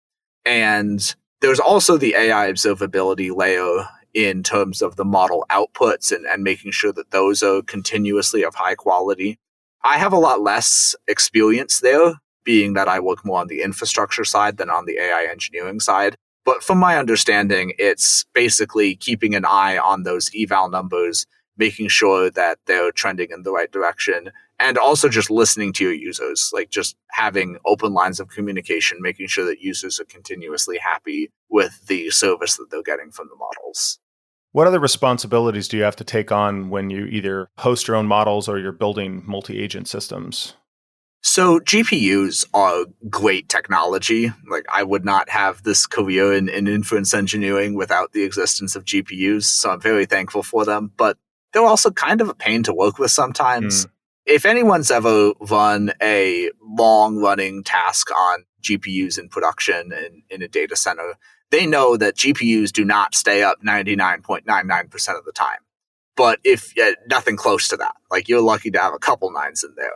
And there's also the AI observability layer in terms of the model outputs and making sure that those are continuously of high quality. I have a lot less experience there, being that I work more on the infrastructure side than on the AI engineering side. But from my understanding, it's basically keeping an eye on those eval numbers, making sure that they're trending in the right direction, and also just listening to your users, just having open lines of communication, making sure that users are continuously happy with the service that they're getting from the models. What other responsibilities do you have to take on when you either host your own models or you're building multi-agent systems? So GPUs are great technology. I would not have this career in inference engineering without the existence of GPUs, so I'm very thankful for them. But they're also kind of a pain to work with sometimes. If anyone's ever run a long-running task on GPUs in production in a data center, they know that GPUs do not stay up 99.99% of the time. But if nothing close to that, you're lucky to have a couple nines in there.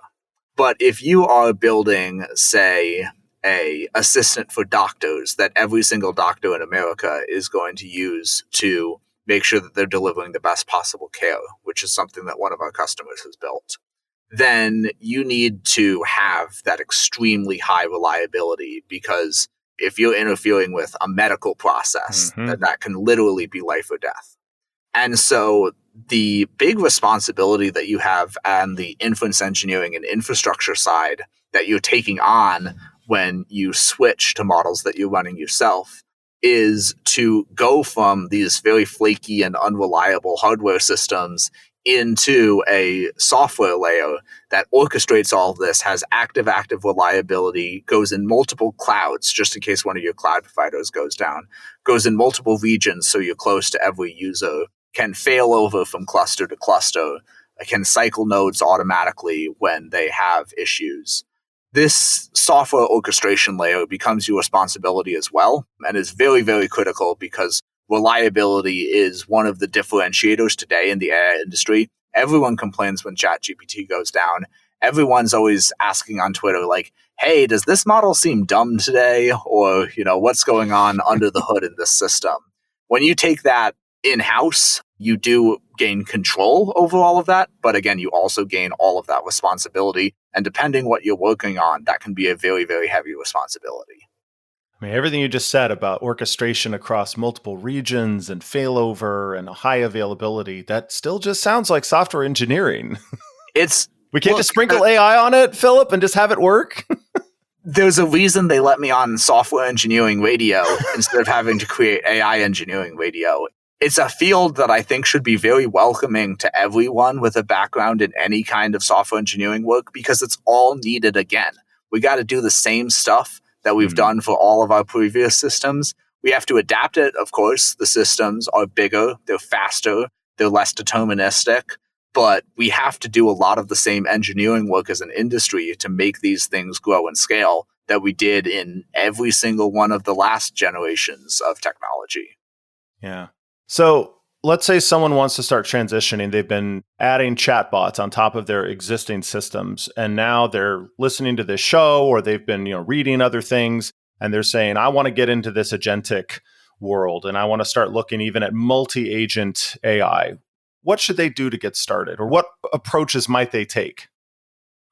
But if you are building, say, a assistant for doctors that every single doctor in America is going to use to make sure that they're delivering the best possible care, which is something that one of our customers has built, then you need to have that extremely high reliability, because if you're interfering with a medical process, that can literally be life or death. And so the big responsibility that you have on the inference engineering and infrastructure side that you're taking on when you switch to models that you're running yourself is to go from these very flaky and unreliable hardware systems into a software layer that orchestrates all of this, has active reliability, goes in multiple clouds just in case one of your cloud providers goes down, goes in multiple regions so you're close to every user, can fail over from cluster to cluster, can cycle nodes automatically when they have issues. This software orchestration layer becomes your responsibility as well, and is very, very critical, because reliability is one of the differentiators today in the AI industry. Everyone complains when ChatGPT goes down. Everyone's always asking on Twitter, hey, does this model seem dumb today? Or, what's going on under the hood in this system? When you take that in-house, you do gain control over all of that. But again, you also gain all of that responsibility. And depending what you're working on, that can be a very, very heavy responsibility. I mean, everything you just said about orchestration across multiple regions and failover and a high availability, that still just sounds like software engineering. We can't just sprinkle AI on it, Philip, and just have it work? There's a reason they let me on software engineering radio instead of having to create AI engineering radio. It's a field that I think should be very welcoming to everyone with a background in any kind of software engineering work because it's all needed again. We got to do the same stuff that we've done for all of our previous systems. We have to adapt it, of course. The systems are bigger, they're faster, they're less deterministic. But we have to do a lot of the same engineering work as an industry to make these things grow and scale that we did in every single one of the last generations of technology. Yeah. So let's say someone wants to start transitioning. They've been adding chatbots on top of their existing systems, and now they're listening to this show or they've been, reading other things, and they're saying, I want to get into this agentic world and I want to start looking even at multi-agent AI. What should they do to get started, or what approaches might they take?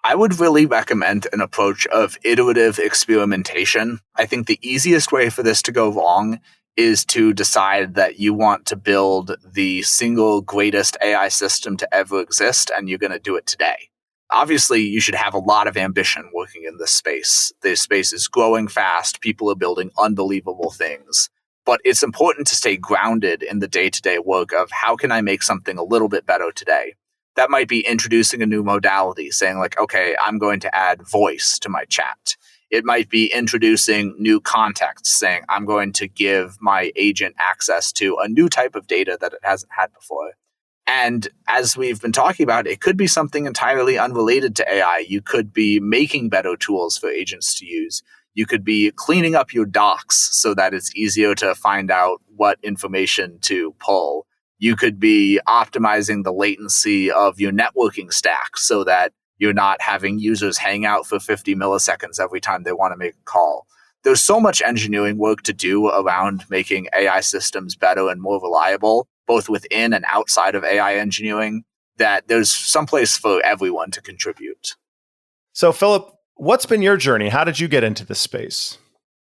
I would really recommend an approach of iterative experimentation. I think the easiest way for this to go wrong is to decide that you want to build the single greatest AI system to ever exist, and you're going to do it today. Obviously, you should have a lot of ambition working in this space. This space is growing fast. People are building unbelievable things. But it's important to stay grounded in the day-to-day work of how can I make something a little bit better today? That might be introducing a new modality, saying like, okay, I'm going to add voice to my chat. It might be introducing new contexts, saying I'm going to give my agent access to a new type of data that it hasn't had before. And as we've been talking about, it could be something entirely unrelated to AI. You could be making better tools for agents to use. You could be cleaning up your docs so that it's easier to find out what information to pull. You could be optimizing the latency of your networking stack so that you're not having users hang out for 50 milliseconds every time they want to make a call. There's so much engineering work to do around making AI systems better and more reliable, both within and outside of AI engineering, that there's someplace for everyone to contribute. So, Philip, what's been your journey? How did you get into this space?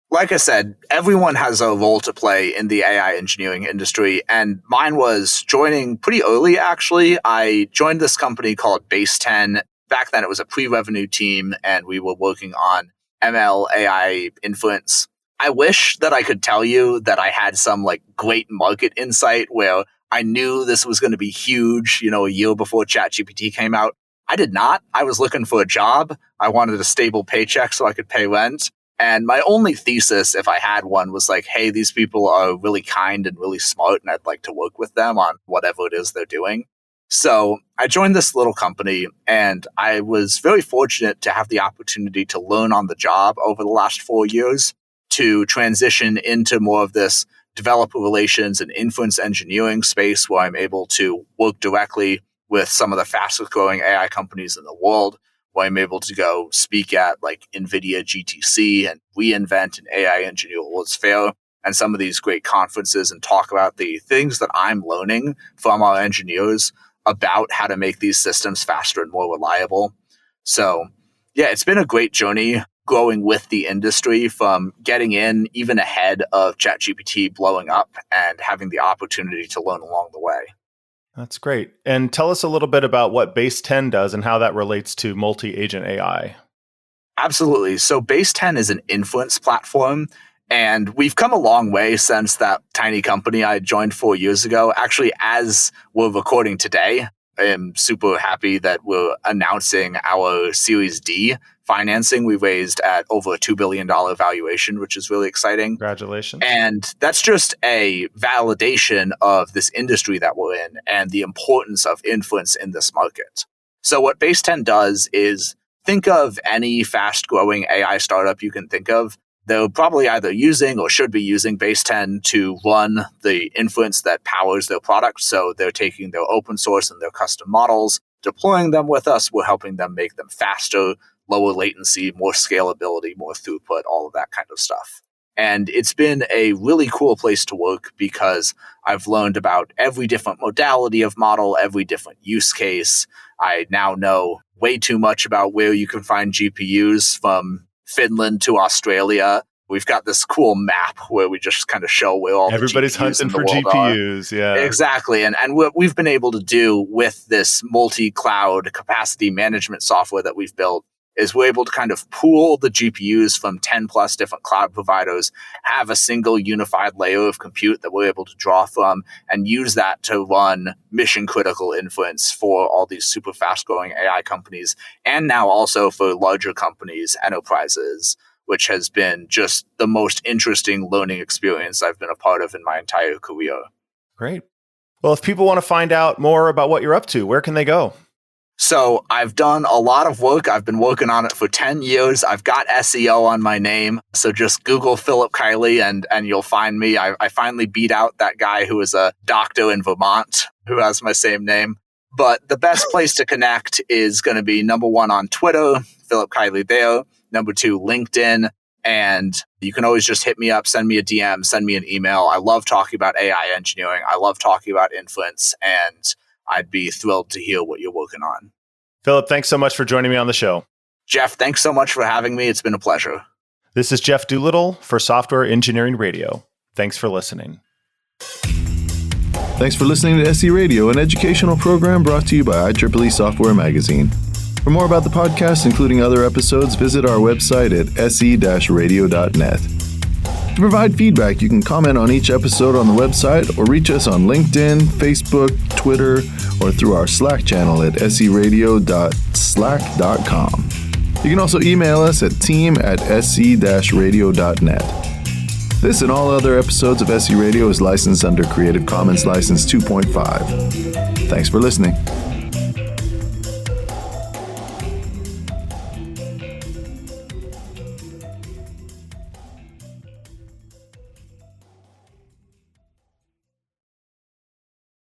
Like I said, everyone has a role to play in the AI engineering industry, and mine was joining pretty early, actually. I joined this company called Baseten. Back then, it was a pre-revenue team, and we were working on ML AI inference. I wish that I could tell you that I had some great market insight where I knew this was going to be huge, a year before ChatGPT came out. I did not. I was looking for a job. I wanted a stable paycheck so I could pay rent. And my only thesis, if I had one, was like, hey, these people are really kind and really smart, and I'd like to work with them on whatever it is they're doing. So I joined this little company, and I was very fortunate to have the opportunity to learn on the job over the last 4 years to transition into more of this developer relations and inference engineering space where I'm able to work directly with some of the fastest growing AI companies in the world, where I'm able to go speak at NVIDIA GTC and reInvent and AI Engineer World's Fair and some of these great conferences and talk about the things that I'm learning from our engineers about how to make these systems faster and more reliable. So yeah, it's been a great journey growing with the industry from getting in even ahead of ChatGPT blowing up and having the opportunity to learn along the way. That's great. And tell us a little bit about what Baseten does and how that relates to multi-agent AI. Absolutely. So Baseten is an inference platform, and we've come a long way since that tiny company I joined 4 years ago. Actually, as we're recording today, I'm super happy that we're announcing our Series D financing. We raised at over a $2 billion valuation, which is really exciting. Congratulations. And that's just a validation of this industry that we're in and the importance of inference in this market. So what Baseten does is think of any fast-growing AI startup you can think of. They're probably either using or should be using Baseten to run the inference that powers their product. So they're taking their open source and their custom models, deploying them with us. We're helping them make them faster, lower latency, more scalability, more throughput, all of that kind of stuff. And it's been a really cool place to work because I've learned about every different modality of model, every different use case. I now know way too much about where you can find GPUs from Finland to Australia. We've got this cool map where we just kind of show where all everybody's the GPUs hunting in the for world GPUs. are. Yeah, exactly. And what we've been able to do with this multi-cloud capacity management software that we've built is we're able to kind of pool the GPUs from 10 plus different cloud providers, have a single unified layer of compute that we're able to draw from, and use that to run mission critical inference for all these super fast growing AI companies, and now also for larger companies, enterprises, which has been just the most interesting learning experience I've been a part of in my entire career. Great. Well, if people want to find out more about what you're up to, where can they go? So I've done a lot of work. I've been working on it for 10 years. I've got SEO on my name. So just Google Philip Kiely and you'll find me. I finally beat out that guy who is a doctor in Vermont who has my same name. But the best place to connect is going to be number one on Twitter, Philip Kiely there. Number two, LinkedIn. And you can always just hit me up, send me a DM, send me an email. I love talking about AI engineering. I love talking about inference, and I'd be thrilled to hear what you're working on. Philip, thanks so much for joining me on the show. Jeff, thanks so much for having me. It's been a pleasure. This is Jeff Doolittle for Software Engineering Radio. Thanks for listening. Thanks for listening to SE Radio, an educational program brought to you by IEEE Software Magazine. For more about the podcast, including other episodes, visit our website at se-radio.net. To provide feedback, you can comment on each episode on the website or reach us on LinkedIn, Facebook, Twitter, or through our Slack channel at seradio.slack.com. You can also email us at team@se-radio.net. This and all other episodes of SE Radio is licensed under Creative Commons License 2.5. Thanks for listening.